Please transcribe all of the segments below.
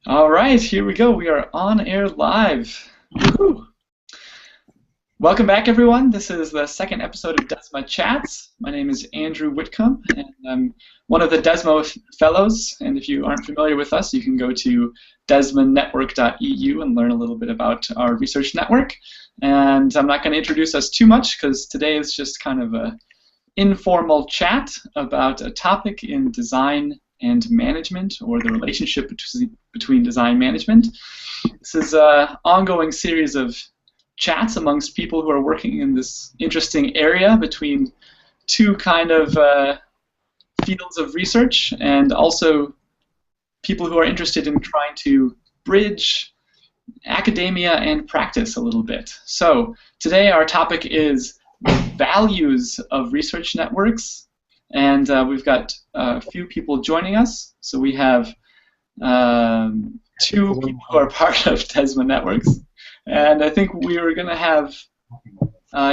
All right, here we go. We are on air live. Woohoo! Welcome back, everyone. This is the second episode of DESMA Chats. My name is Andrew Whitcomb, and I'm one of the DESMA fellows. And if you aren't familiar with us, you can go to desmanetwork.eu and learn a little bit about our research network. And I'm not going to introduce us too much because today is just kind of an informal chat about a topic in design and management, or the relationship between design management. This is an ongoing series of chats amongst people who are working in this interesting area between two kind of fields of research, and also people who are interested in trying to bridge academia and practice a little bit. So today our topic is values of research networks. And we've got a few people joining us. So we have two people who are part of DESMA Networks. And I think we are going to have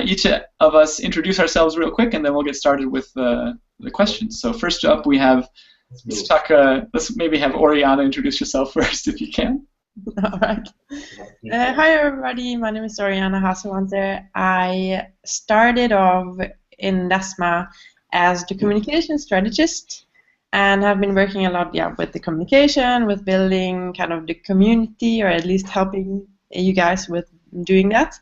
each of us introduce ourselves real quick, and then we'll get started with the questions. So first up, we have, let's maybe have Oriana introduce yourself first, if you can. All right. Hi, everybody. My name is Oriana Haselwanter. I started off in DESMA as the communication strategist, and have been working a lot, with the communication, with building kind of the community, or at least helping you guys with doing that.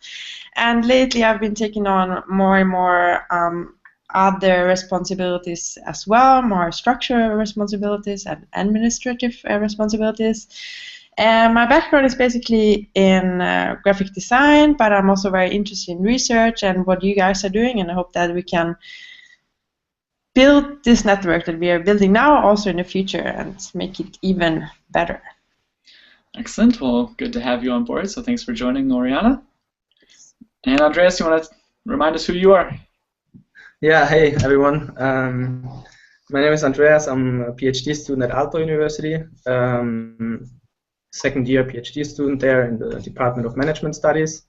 And lately, I've been taking on more and more other responsibilities as well, more structural responsibilities and administrative responsibilities. And my background is basically in graphic design, but I'm also very interested in research and what you guys are doing, and I hope that we can build this network that we are building now also in the future and make it even better. Excellent. Well, good to have you on board. So thanks for joining, Oriana. And Andreas, you want to remind us who you are? Yeah, hey everyone. My name is Andreas. I'm a PhD student at Aalto University. Second year PhD student there in the Department of Management Studies.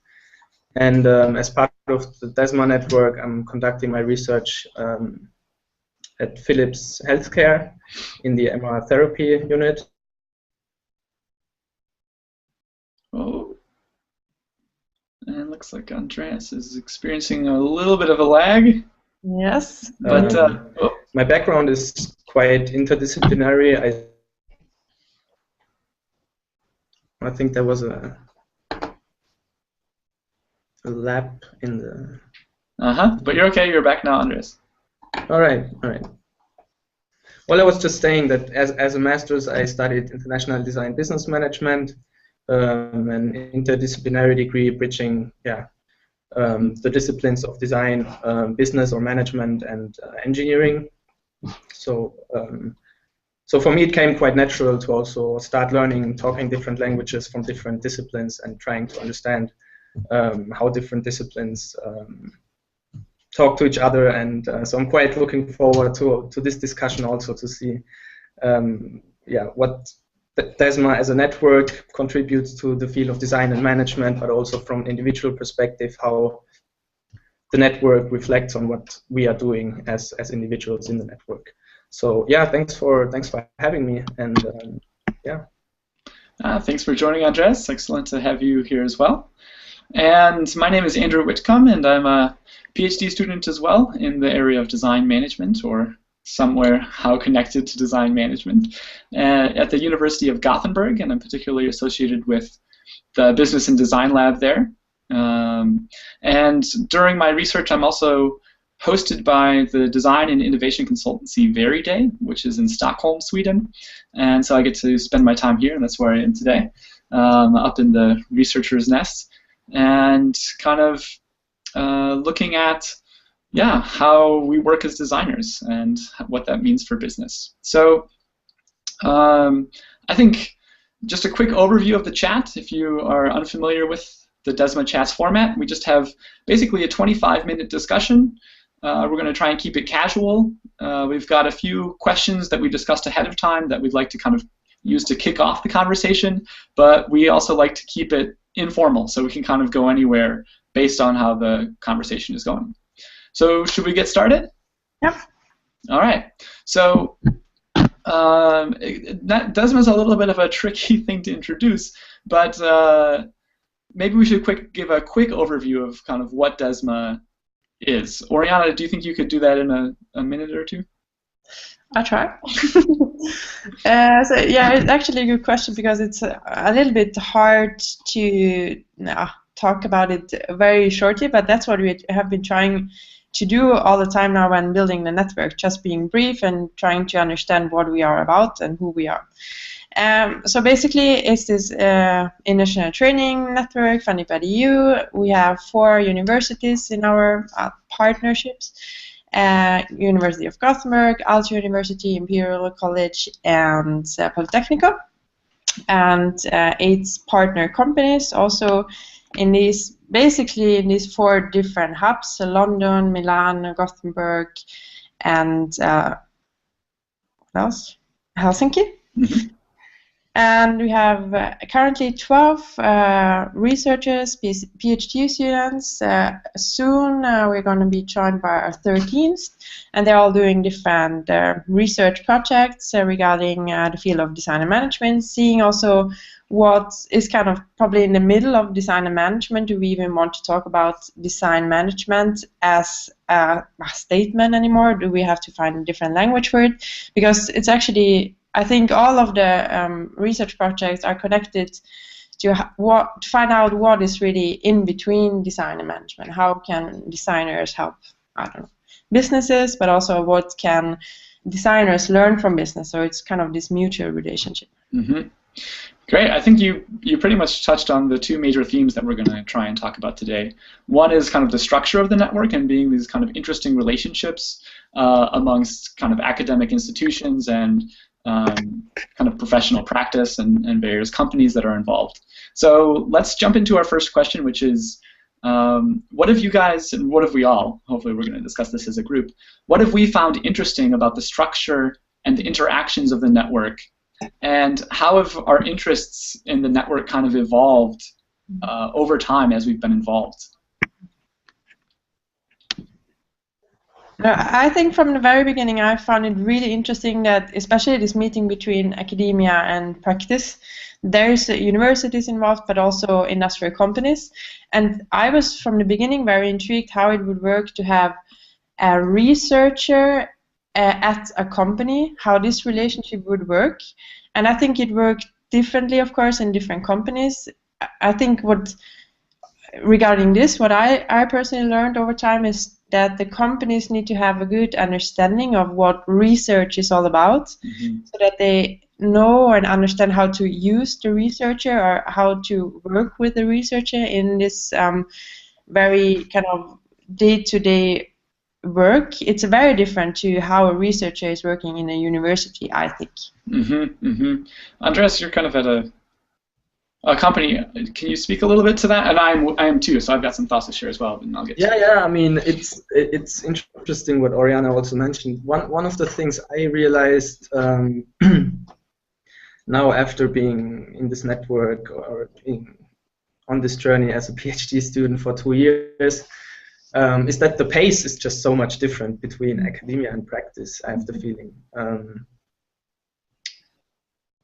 And as part of the DESMA network, I'm conducting my research at Philips Healthcare in the MR therapy unit. Oh, and it looks like Andreas is experiencing a little bit of a lag. Yes. But my background is quite interdisciplinary. I think there was a lap in the... But you're okay, you're back now, Andreas. All right. Well, I was just saying that as a master's, I studied international design business management, an interdisciplinary degree bridging the disciplines of design, business or management, and engineering. So for me, it came quite natural to also start learning, talking different languages from different disciplines and trying to understand how different disciplines talk to each other, and so I'm quite looking forward to this discussion also, to see what DESMA as a network contributes to the field of design and management, but also from an individual perspective, how the network reflects on what we are doing as individuals in the network. So yeah, thanks for having me, and thanks for joining, Andreas. Excellent to have you here as well. And my name is Andrew Whitcomb, and I'm a PhD student as well in the area of design management, or somewhere how connected to design management, at the University of Gothenburg, and I'm particularly associated with the Business and Design Lab there. And during my research, I'm also hosted by the design and innovation consultancy Very Day, which is in Stockholm, Sweden. And so I get to spend my time here, and that's where I am today, up in the researcher's nest, and kind of looking at how we work as designers and what that means for business. So I think just a quick overview of the chat. If you are unfamiliar with the DESMA Chats format, we just have basically a 25-minute discussion. We're going to try and keep it casual. We've got a few questions that we discussed ahead of time that we'd like to kind of use to kick off the conversation, but we also like to keep it informal, so we can kind of go anywhere based on how the conversation is going. So should we get started? Yep. All right. So DESMA is a little bit of a tricky thing to introduce, but maybe we should give a quick overview of kind of what DESMA is. Oriana, do you think you could do that in a minute or two? I'll try. So yeah, it's actually a good question because it's a little bit hard to talk about it very shortly, but that's what we have been trying to do all the time now when building the network, just being brief and trying to understand what we are about and who we are. So basically, it's this international training network funded by the EU. We have 4 universities in our partnerships. University of Gothenburg, Aalto University, Imperial College, and Polytechnico. And 8 partner companies also in these, basically in these 4 different hubs, London, Milan, Gothenburg, and what else? Helsinki. Mm-hmm. And we have currently 12 researchers, PhD students. Soon we're going to be joined by our 13th, and they're all doing different research projects regarding the field of design and management, seeing also what is kind of probably in the middle of design and management. Do we even want to talk about design management as a statement anymore? Do we have to find a different language for it? Because it's actually, I think all of the research projects are connected to find out what is really in between design and management. How can designers help, I don't know, businesses, but also what can designers learn from business? So it's kind of this mutual relationship. Mm-hmm. Great. I think you pretty much touched on the 2 major themes that we're going to try and talk about today. One is kind of the structure of the network and being these kind of interesting relationships amongst kind of academic institutions and kind of professional practice and various companies that are involved. So let's jump into our first question, which is, what have you guys, and what have we all, hopefully we're going to discuss this as a group, what have we found interesting about the structure and the interactions of the network, and how have our interests in the network kind of evolved over time as we've been involved? I think from the very beginning I found it really interesting that, especially this meeting between academia and practice, there's universities involved but also industrial companies, and I was from the beginning very intrigued how it would work to have a researcher at a company, how this relationship would work. And I think it worked differently, of course, in different companies. I think regarding this, what I personally learned over time is that the companies need to have a good understanding of what research is all about, mm-hmm. so that they know and understand how to use the researcher or how to work with the researcher in this very kind of day-to-day work. It's very different to how a researcher is working in a university, I think. Mm-hmm, mm-hmm. Andreas, you're kind of at a company. Can you speak a little bit to that? And I am too, so I've got some thoughts to share as well. And I'll get I mean, it's interesting what Oriana also mentioned. One of the things I realized now after being in this network or on this journey as a PhD student for 2 years is that the pace is just so much different between academia and practice, I have the feeling.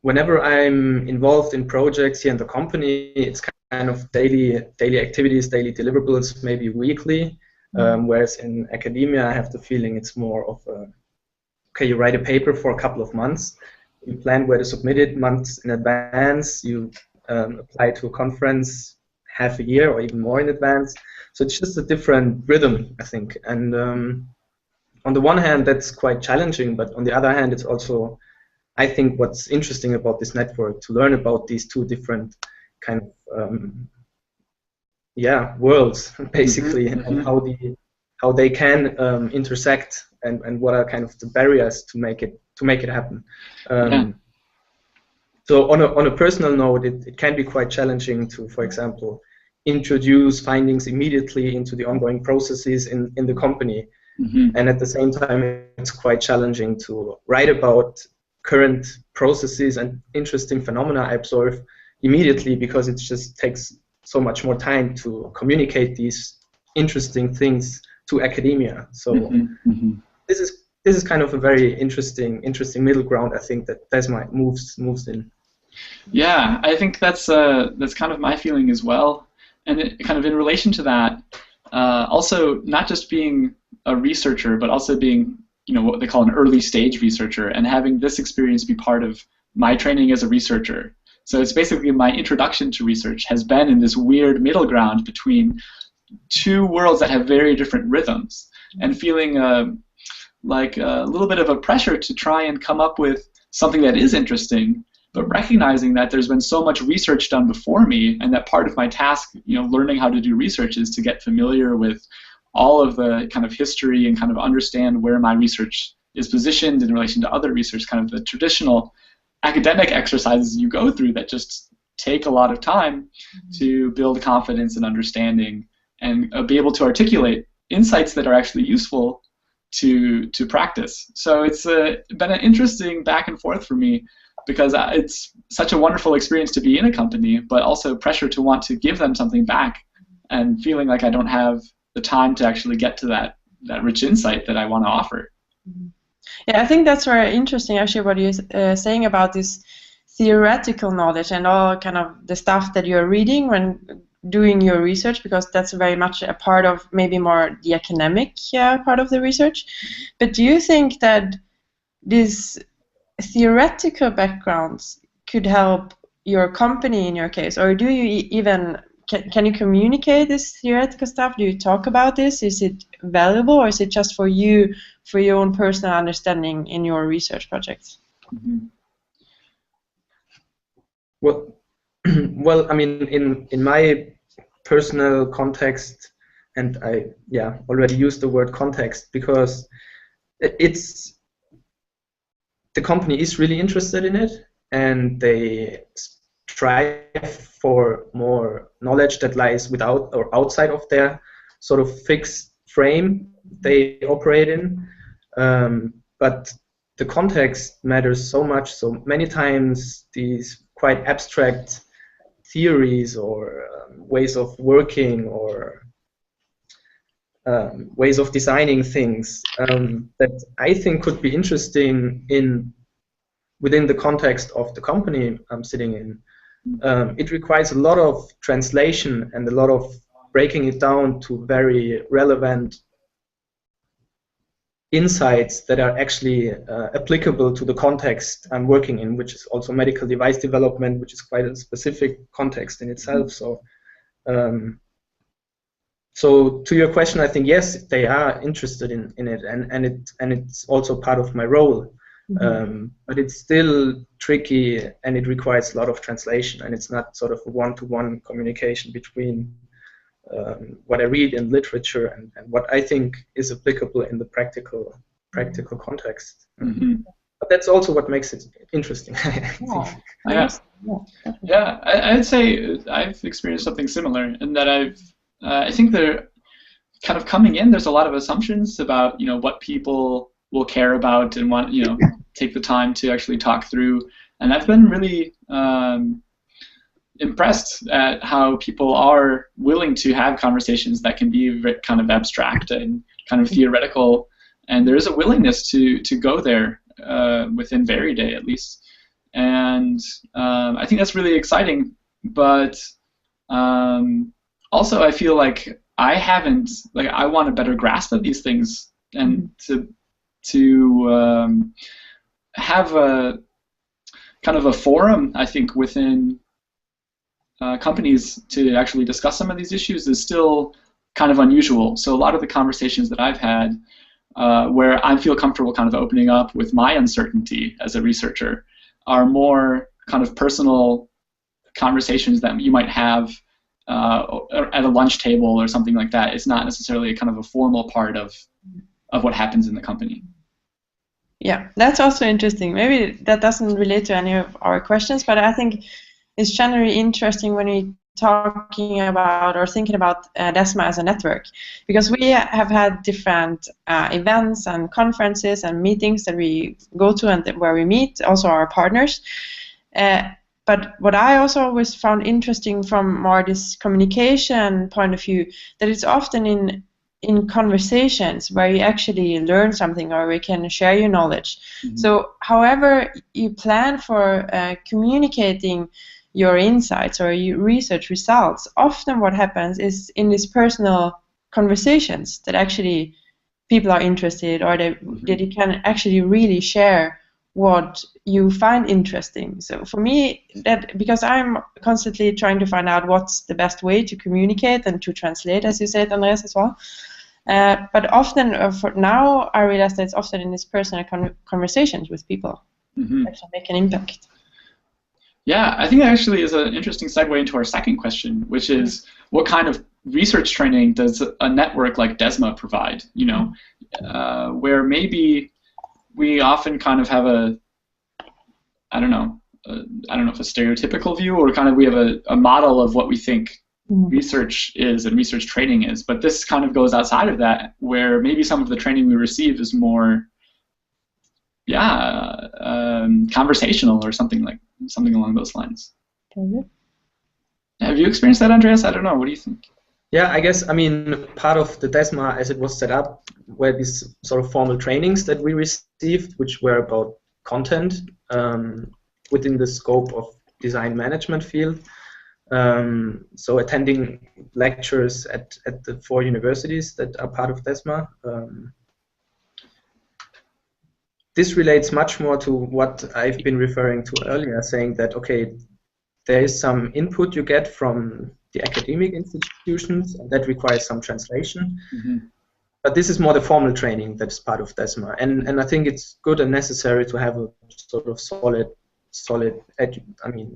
Whenever I'm involved in projects here in the company, it's kind of daily activities, daily deliverables, maybe weekly, whereas in academia I have the feeling it's more of okay, you write a paper for a couple of months, you plan where to submit it months in advance, you apply to a conference half a year or even more in advance. So it's just a different rhythm, I think. And on the one hand, that's quite challenging, but on the other hand, it's also, I think, what's interesting about this network, to learn about these 2 different kind of worlds, basically, mm-hmm. and how they can intersect, and what are kind of the barriers to make it happen. So on a personal note, it can be quite challenging to, for example, introduce findings immediately into the ongoing processes in the company. Mm-hmm. And at the same time, it's quite challenging to write about current processes and interesting phenomena I observe immediately, because it just takes so much more time to communicate these interesting things to academia. So mm-hmm. this this is kind of a very interesting middle ground, I think, that DESMA moves in. Yeah, I think that's kind of my feeling as well. And kind of in relation to that, also not just being a researcher, but also being, what they call an early stage researcher, and having this experience be part of my training as a researcher. So it's basically my introduction to research has been in this weird middle ground between two worlds that have very different rhythms, and feeling like a little bit of a pressure to try and come up with something that is interesting, but recognizing that there's been so much research done before me, and that part of my task, learning how to do research, is to get familiar with all of the kind of history and kind of understand where my research is positioned in relation to other research, kind of the traditional academic exercises you go through that just take a lot of time to build confidence and understanding, and be able to articulate insights that are actually useful to practice. So it's been an interesting back and forth for me, because it's such a wonderful experience to be in a company, but also pressure to want to give them something back, and feeling like I don't have the time to actually get to that rich insight that I want to offer. Yeah, I think that's very interesting, actually, what you're saying about this theoretical knowledge and all kind of the stuff that you're reading when doing your research, because that's very much a part of maybe more the academic part of the research. But do you think that these theoretical backgrounds could help your company in your case, or do you even can you communicate this theoretical stuff? Do you talk about this? Is it valuable, or is it just for you, for your own personal understanding in your research projects? Mm-hmm. Well, I mean, in my personal context, and I already used the word context, because the company is really interested in it, and they strive for more knowledge that lies without or outside of their sort of fixed frame they operate in. But the context matters so much. So many times these quite abstract theories or ways of working or ways of designing things that I think could be interesting within the context of the company I'm sitting in. It requires a lot of translation and a lot of breaking it down to very relevant insights that are actually applicable to the context I'm working in, which is also medical device development, which is quite a specific context in itself. So, so to your question, I think yes, they are interested in it, and it's also part of my role. But it's still tricky, and it requires a lot of translation, and it's not sort of a one-to-one communication between what I read in literature and what I think is applicable in the practical context. But that's also what makes it interesting. I'd say I've experienced something similar in that I think they're kind of coming in. There's a lot of assumptions about what people will care about and want take the time to actually talk through, and I've been really impressed at how people are willing to have conversations that can be kind of abstract and kind of theoretical, and there is a willingness to go there within Veriday at least, and I think that's really exciting. But also I feel like I want a better grasp of these things, and to have a kind of a forum, I think, within companies to actually discuss some of these issues is still kind of unusual. So a lot of the conversations that I've had where I feel comfortable kind of opening up with my uncertainty as a researcher are more kind of personal conversations that you might have at a lunch table or something like that. It's not necessarily a kind of a formal part of what happens in the company. Yeah, that's also interesting. Maybe that doesn't relate to any of our questions, but I think it's generally interesting when we're talking about or thinking about DESMA as a network, because we have had different events and conferences and meetings that we go to and where we meet also our partners. But what I also always found interesting from more this communication point of view, that it's often in in conversations where you actually learn something or we can share your knowledge. So however you plan for communicating your insights or your research results, often what happens is in these personal conversations that actually people are interested, or that you can actually really share what you find interesting. So for me, that because I'm constantly trying to find out what's the best way to communicate and to translate, as you said, Andreas, as well. But often, for now, I realize that it's often in these personal conversations with people actually make an impact. Yeah, I think that actually is an interesting segue into our second question, which is what kind of research training does a network like DESMA provide? You know, where maybe we often kind of have I don't know if a stereotypical view, or kind of we have a model of what we think research is and research training is, but this kind of goes outside of that, where maybe some of the training we receive is more, conversational or something along those lines. Have you experienced that, Andreas? I don't know. What do you think? Yeah, I guess, I mean, part of the DESMA as it was set up were these sort of formal trainings that we received, which were about content within the scope of design management field. So attending lectures at the 4 universities that are part of DESMA. This relates much more to what I've been referring to earlier, saying that, okay, there is some input you get from the academic institutions, and that requires some translation. But this is more the formal training that's part of DESMA, and I think it's good and necessary to have a sort of solid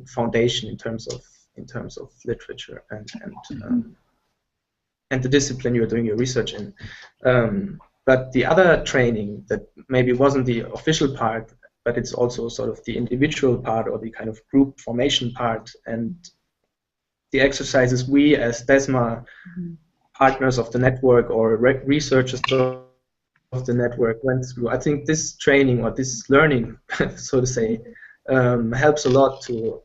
foundation in terms of literature and the discipline you're doing your research in. But the other training that maybe wasn't the official part, but it's also sort of the individual part or the kind of group formation part, and the exercises we as DESMA partners of the network or researchers of the network went through. I think this training or this learning, so to say, helps a lot to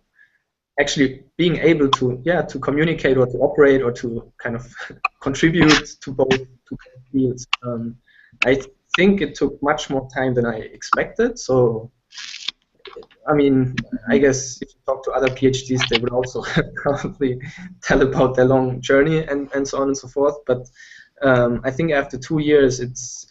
actually being able to communicate or to operate or to kind of contribute to both fields. I think it took much more time than I expected. So, I mean, I guess if you talk to other PhDs, they would also probably tell about their long journey and so on and so forth. But I think after 2 years, it's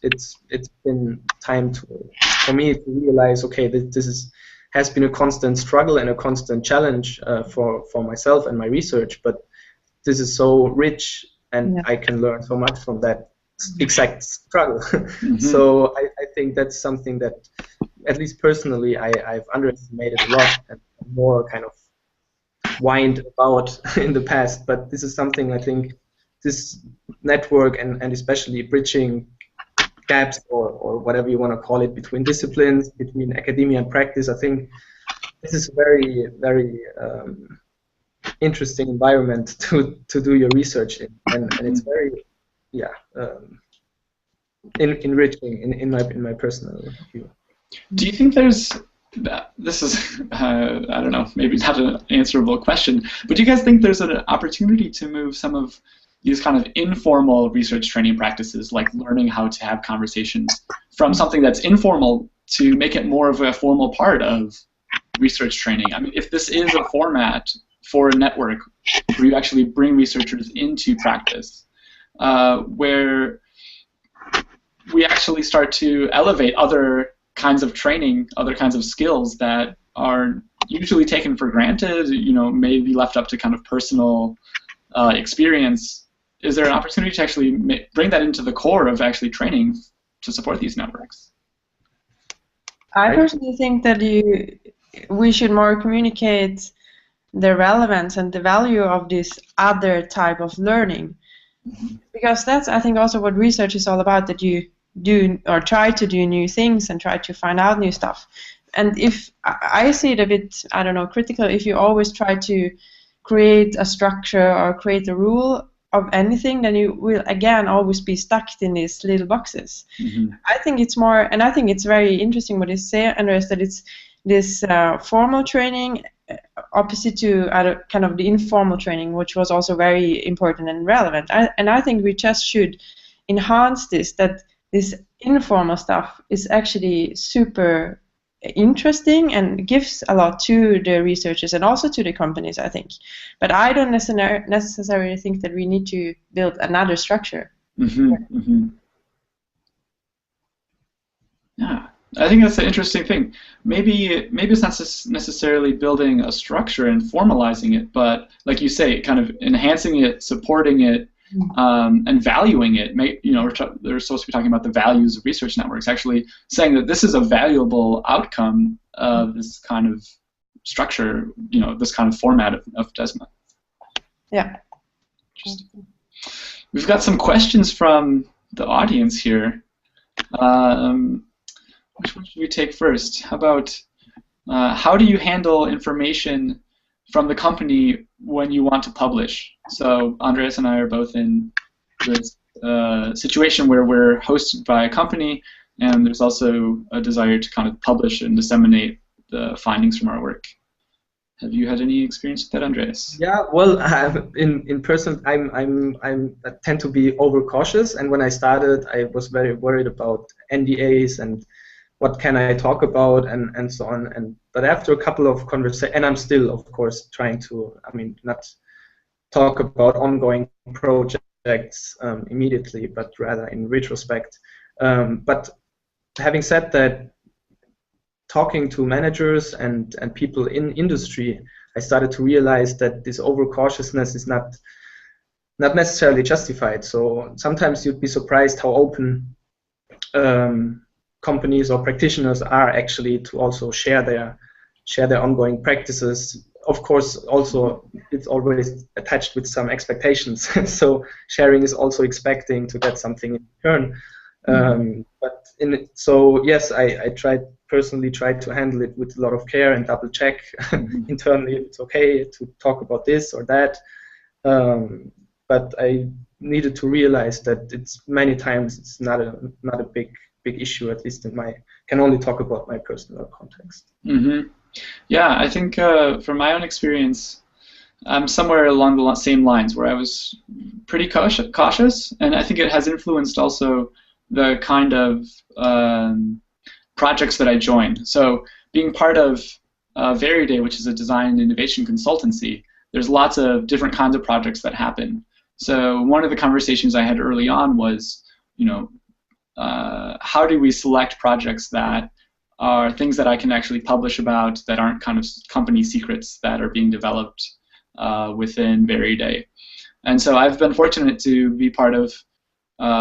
been time for me to realize, okay, this has been a constant struggle and a constant challenge for myself and my research. But this is so rich, and I can learn so much from that exact struggle. So I think that's something that, at least personally, I've underestimated a lot and more kind of whined about in the past. But this is something I think this network and especially bridging gaps or whatever you want to call it between disciplines, between academia and practice, I think this is a very, very interesting environment to do your research in, and it's very enriching in my personal view. Do you think there's, this is, I don't know, maybe not an answerable question, but do you guys think there's an opportunity to move some of these kind of informal research training practices, like learning how to have conversations, from something that's informal to make it more of a formal part of research training? I mean, if this is a format for a network where you actually bring researchers into practice, where we actually start to elevate other kinds of training, other kinds of skills that are usually taken for granted, you know, may be left up to kind of personal experience. Is there an opportunity to actually bring that into the core of actually training to support these networks? I personally think that we should more communicate the relevance and the value of this other type of learning, because that's, I think, also what research is all about, that you do or try to do new things and try to find out new stuff. And if I see it a bit, I don't know, critical, if you always try to create a structure or create a rule of anything, then you will again always be stuck in these little boxes. I think it's more, and I think it's very interesting what you say, Andreas, that it's this formal training opposite to kind of the informal training, which was also very important and relevant. And I think we just should enhance this, that this informal stuff is actually super interesting and gives a lot to the researchers and also to the companies, I think. But I don't necessarily think that we need to build another structure. Yeah, I think that's an interesting thing. Maybe it's not necessarily building a structure and formalizing it, but like you say, kind of enhancing it, supporting it, and valuing it. They're supposed to be talking about the values of research networks, actually saying that this is a valuable outcome of this kind of structure, this kind of format of DESMA. Yeah. Interesting. We've got some questions from the audience here. Which one should we take first? How about how do you handle information from the company when you want to publish? So Andreas and I are both in this situation where we're hosted by a company, and there's also a desire to kind of publish and disseminate the findings from our work. Have you had any experience with that, Andreas? Yeah, well, in person, I tend to be overcautious, and when I started, I was very worried about NDAs and what can I talk about and so on. But after a couple of conversations, and I'm still, of course, trying to, not talk about ongoing projects immediately, but rather in retrospect. But having said that, talking to managers and people in industry, I started to realize that this overcautiousness is not necessarily justified. So sometimes you'd be surprised how open companies or practitioners are actually to also share their ongoing practices. Of course, also it's always attached with some expectations. So sharing is also expecting to get something in return. So yes, I personally tried to handle it with a lot of care and double check internally if it's okay to talk about this or that. But I needed to realize that it's many times it's not a big issue, at least can only talk about my personal context. Yeah, I think from my own experience, I'm somewhere along the same lines where I was pretty cautious, and I think it has influenced also the kind of projects that I joined. So being part of Veriday, which is a design and innovation consultancy, there's lots of different kinds of projects that happen. So one of the conversations I had early on was, how do we select projects that are things that I can actually publish about that aren't kind of company secrets that are being developed within Veriday. And so I've been fortunate to be part of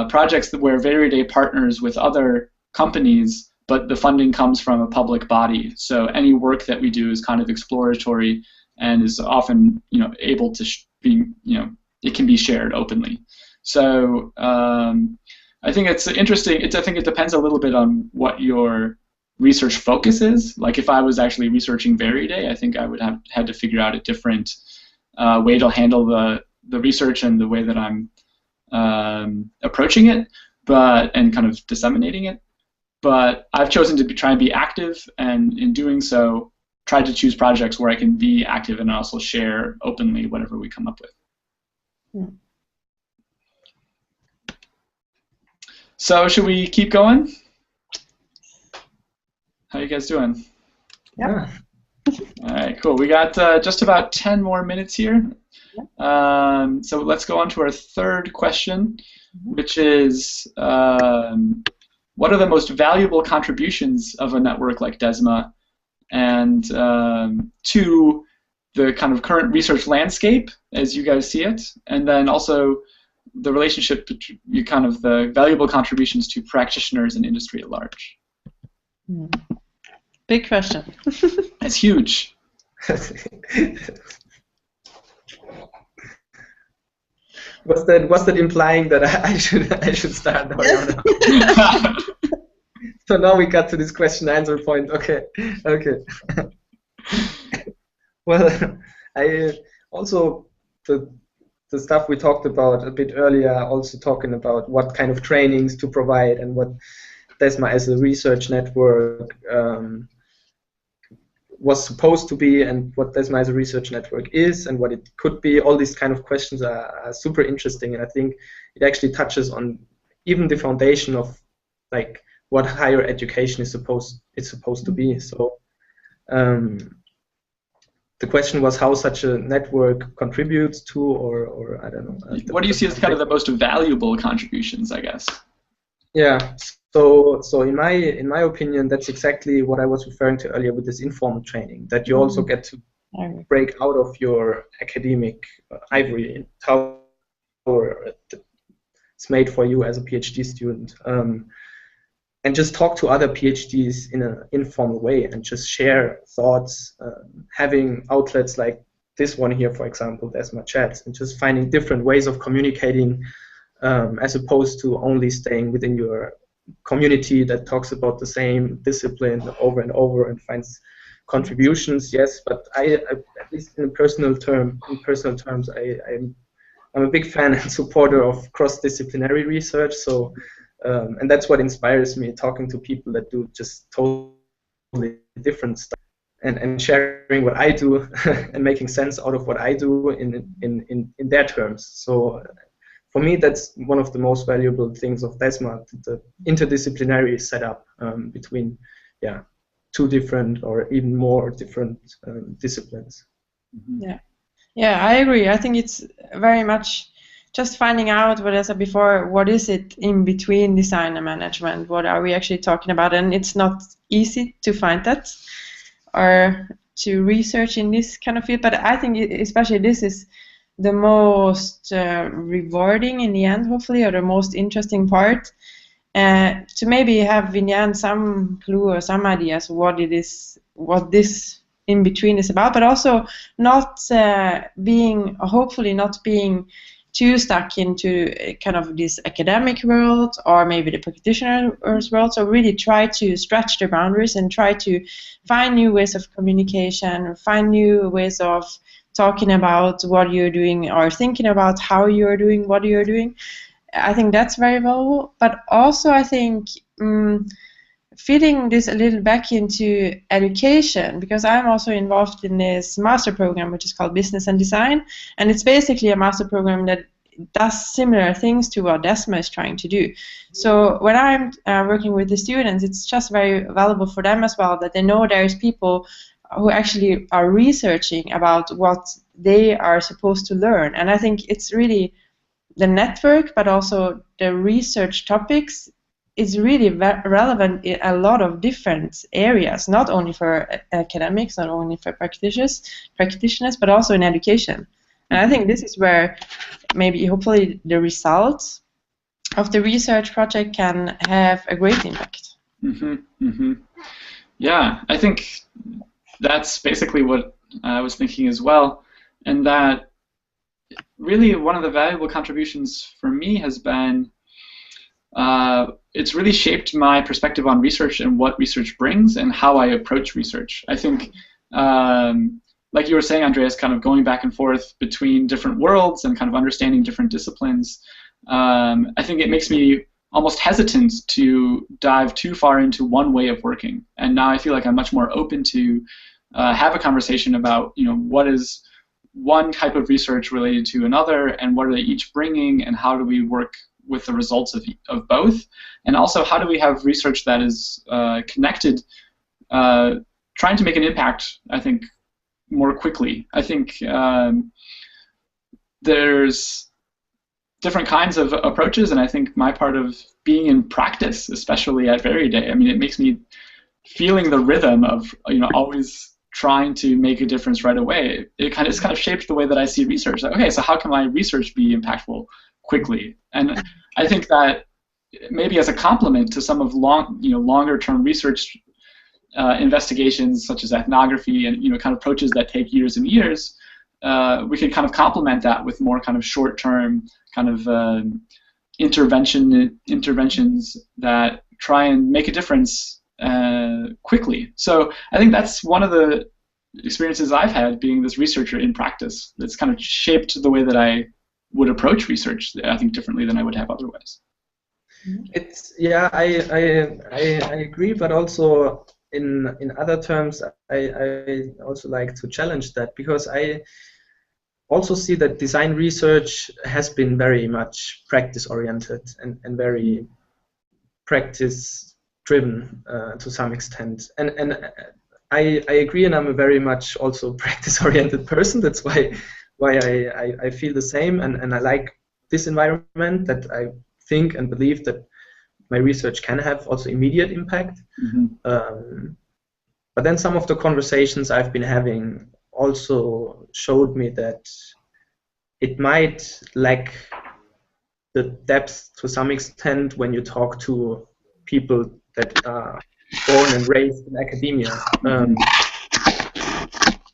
projects where Veriday partners with other companies, but the funding comes from a public body. So any work that we do is kind of exploratory and is often, able to be, it can be shared openly. So I think it's interesting. I think it depends a little bit on what your research focus is. Like if I was actually researching Veriday, I think I would have had to figure out a different way to handle the research and the way that I'm approaching it, and kind of disseminating it. But I've chosen to try and be active, and in doing so, try to choose projects where I can be active and also share openly whatever we come up with. So should we keep going? How you guys doing? Yeah. All right, cool. We got just about 10 more minutes here. So let's go on to our third question, which is what are the most valuable contributions of a network like DESMA and to the kind of current research landscape as you guys see it, and then also the relationship between kind of the valuable contributions to practitioners and industry at large? Big question. It's huge. Was that implying that I should start now? Yes. So now we got to this question answer point. Okay. Well, I also the stuff we talked about a bit earlier, also talking about what kind of trainings to provide and what DESMA as a research network was supposed to be, and what DESMA as a research network is, and what it could be. All these kind of questions are super interesting, and I think it actually touches on even the foundation of like what higher education is supposed to be. So the question was how such a network contributes to, or I don't know. What do you see as kind of the most valuable contributions, I guess? Yeah. So in my opinion, that's exactly what I was referring to earlier with this informal training. That you also get to break out of your academic ivory tower it's made for you as a PhD student, and just talk to other PhDs in an informal way and just share thoughts, having outlets like this one here, for example, DESMA Chats, and just finding different ways of communicating as opposed to only staying within your community that talks about the same discipline over and over and finds contributions. Yes, but I at least in personal terms, I'm a big fan and supporter of cross-disciplinary research. So, and that's what inspires me, talking to people that do just totally different stuff and sharing what I do and making sense out of what I do in their terms. So, for me, that's one of the most valuable things of DESMA, the interdisciplinary setup between, two different or even more different disciplines. Yeah. Yeah, I agree. I think it's very much just finding out, what I said before, what is it in between design and management? What are we actually talking about? And it's not easy to find that or to research in this kind of field, but I think especially this is the most rewarding in the end, hopefully, or the most interesting part, to maybe have in the end some clue or some ideas what it is, what this in between is about, but also not hopefully not being too stuck into kind of this academic world or maybe the practitioner's world. So really try to stretch the boundaries and try to find new ways of communication, find new ways of talking about what you're doing or thinking about how you're doing what you're doing. I think that's very valuable, but also I think fitting this a little back into education, because I'm also involved in this master program which is called Business and Design, and it's basically a master program that does similar things to what DESMA is trying to do. So when I'm working with the students, it's just very valuable for them as well that they know there's people who actually are researching about what they are supposed to learn. And I think it's really the network, but also the research topics is really relevant in a lot of different areas, not only for academics, not only for practitioners, but also in education. And I think this is where maybe hopefully the results of the research project can have a great impact. Yeah, I think that's basically what I was thinking as well, and that really one of the valuable contributions for me has been it's really shaped my perspective on research and what research brings and how I approach research. I think, like you were saying, Andreas, kind of going back and forth between different worlds and kind of understanding different disciplines, I think it makes me almost hesitant to dive too far into one way of working. And now I feel like I'm much more open to have a conversation about, what is one type of research related to another, and what are they each bringing, and how do we work with the results of both, and also how do we have research that is connected, trying to make an impact, I think, more quickly. I think there's different kinds of approaches, and I think my part of being in practice, especially at Day, it makes me feeling the rhythm of always trying to make a difference right away. It's kind of shaped the way that I see research. Like, okay, so how can my research be impactful quickly? And I think that maybe as a complement to some of longer-term research investigations such as ethnography and kind of approaches that take years and years, we can kind of complement that with more kind of short-term kind of interventions that try and make a difference quickly. So I think that's one of the experiences I've had being this researcher in practice that's kind of shaped the way that I would approach research, I think, differently than I would have otherwise. I agree, but also in other terms, I also like to challenge that, because also see that design research has been very much practice-oriented and very practice-driven to some extent. And I agree, and I'm a very much also practice-oriented person. That's why I feel the same, and I like this environment, that I think and believe that my research can have also immediate impact. But then some of the conversations I've been having also showed me that it might lack the depth to some extent when you talk to people that are born and raised in academia.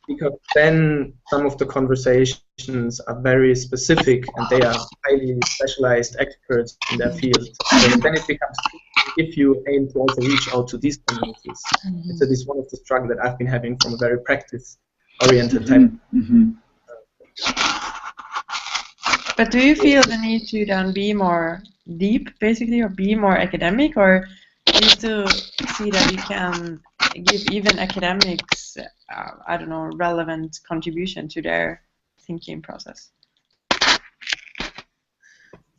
Because then some of the conversations are very specific and they are highly specialized experts in their field. So then it becomes tricky if you aim to also reach out to these communities. So this is one of the struggles that I've been having from a very practice-oriented type. But do you feel the need to then be more deep, basically, or be more academic, or do you still see that you can give even academics, I don't know, relevant contribution to their thinking process?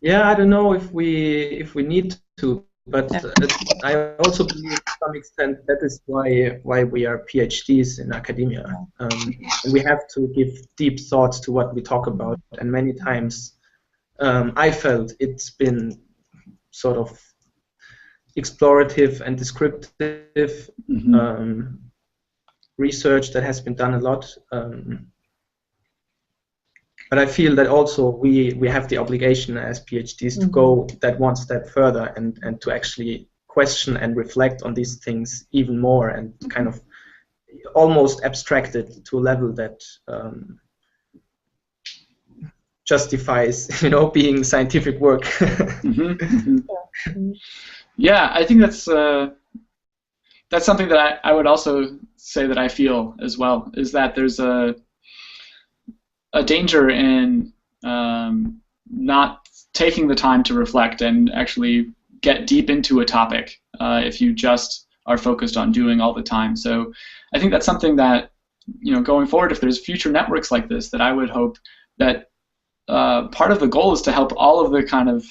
Yeah, I don't know if we need to, but I also believe to some extent that is why we are PhDs in academia, and we have to give deep thoughts to what we talk about. And many times, I felt it's been sort of explorative and descriptive research that has been done a lot. But I feel that also we have the obligation as PhDs to go that one step further and to actually question and reflect on these things even more, and kind of almost abstract it to a level that justifies, being scientific work. Yeah, I think that's something that I would also say that I feel as well, is that there's a danger in not taking the time to reflect and actually get deep into a topic if you just are focused on doing all the time. So I think that's something that, going forward, if there's future networks like this, that I would hope that part of the goal is to help all of the kind of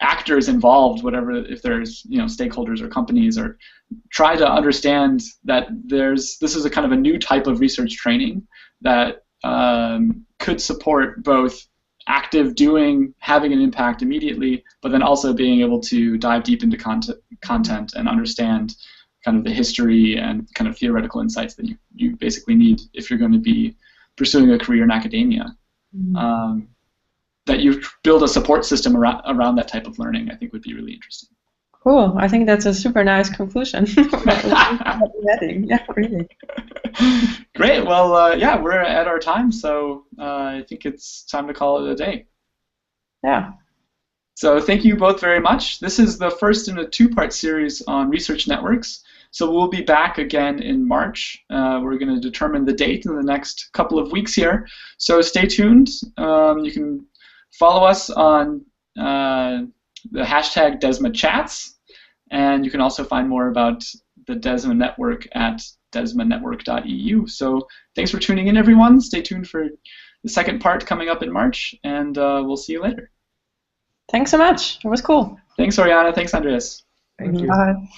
actors involved, whatever, if there's stakeholders or companies, or try to understand that this is a kind of a new type of research training that could support both active doing, having an impact immediately, but then also being able to dive deep into content and understand kind of the history and kind of theoretical insights that you basically need if you're going to be pursuing a career in academia. That you build a support system around that type of learning, I think would be really interesting. Cool. I think that's a super nice conclusion. Yeah, really. Great. Well, yeah, we're at our time, so I think it's time to call it a day. Yeah. So thank you both very much. This is the first in a two-part series on research networks. So we'll be back again in March. We're going to determine the date in the next couple of weeks here. So stay tuned. You can follow us on the hashtag DESMA Chats, and you can also find more about the DESMA Network at desmanetwork.eu. So thanks for tuning in, everyone. Stay tuned for the second part coming up in March, and we'll see you later. Thanks so much. It was cool. Thanks, Oriana. Thanks, Andreas. Thank you. Bye.